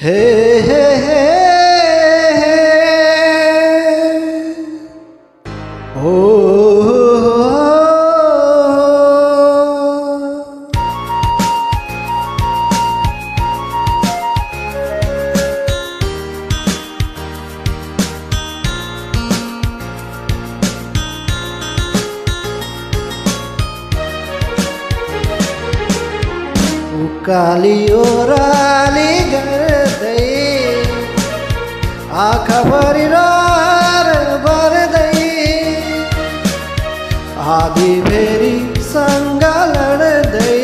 हे हे हे ओ उकाली ओह्राली गर्दै आँखाभरि रहर भर्दै आधी भेरी सँग लड्दै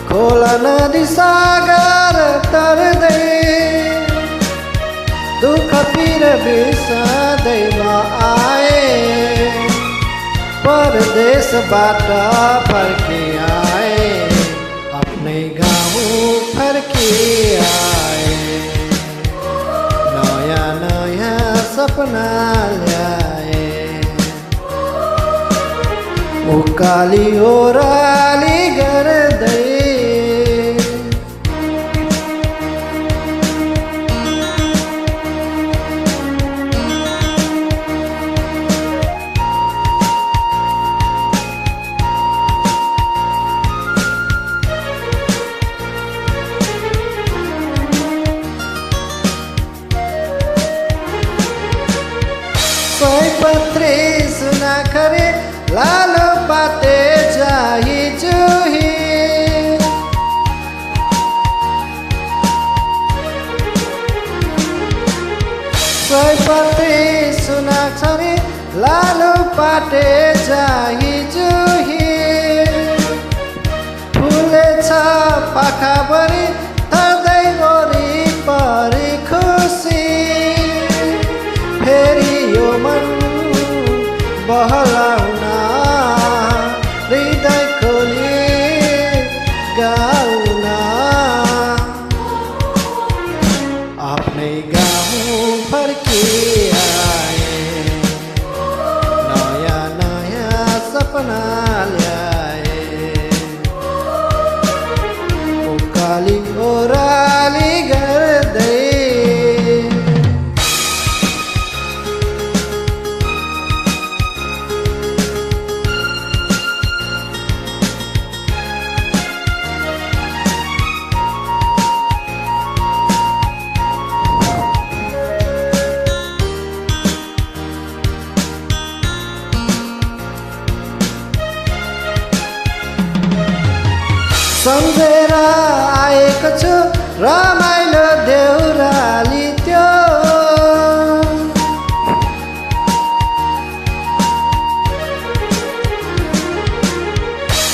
खोला नदी सागर तर्दै दुःख पीर बिर्सँदैमा आए परदेशबाट फर्की आए अपनै गाउँ फर्की आए नयाँ नयाँ सपना ल्याए उकाली ओह्राली गर्दै सयपत्री सुनाखरी लालो पाते जाही जुही सयपत्री सुनाखरी लालो पाते जाही जुही फुलेछ पाखाभरि तर्दै वरिपरि खुसी फेरि यो मन बहलाउन हृदय खोली गाउन आफ्नै गाउँ फर्की आए नयाँ नयाँ सपना ल्याए उकाली ओह्राली गर्दै सम्झेर आएको छु रमाइलो देउराली त्यो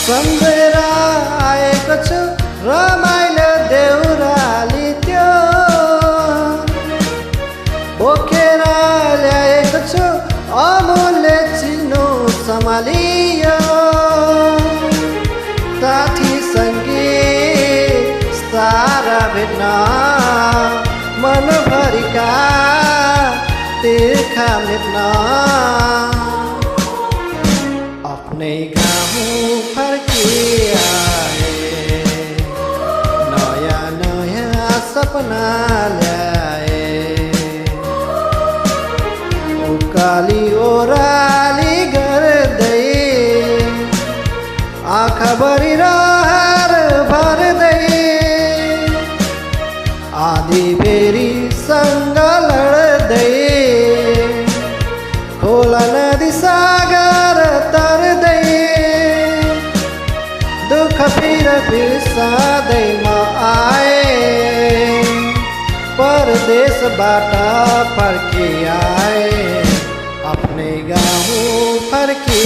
सम्झेर आएको छु रमाइलो देउराली त्यो बोकेर ल्याएको छु अमूल्य चिनो सम्हालियो साथी सङ्गीत सारा भेट्न मनभरिका तिर्खा मेट्न आफ्नै गाउँ फर्की आए नयाँ नयाँ सपना ल्याए उकाली ओह्राली गर्दै आँखाभरि रहर भर्दै आधी भेरी सँग लड्दै खोला नदी सागर तर्दै दुःख पीर बिर्सँदैमा आए परदेशबाट फर्की आए आफ्नै गाउँ फर्की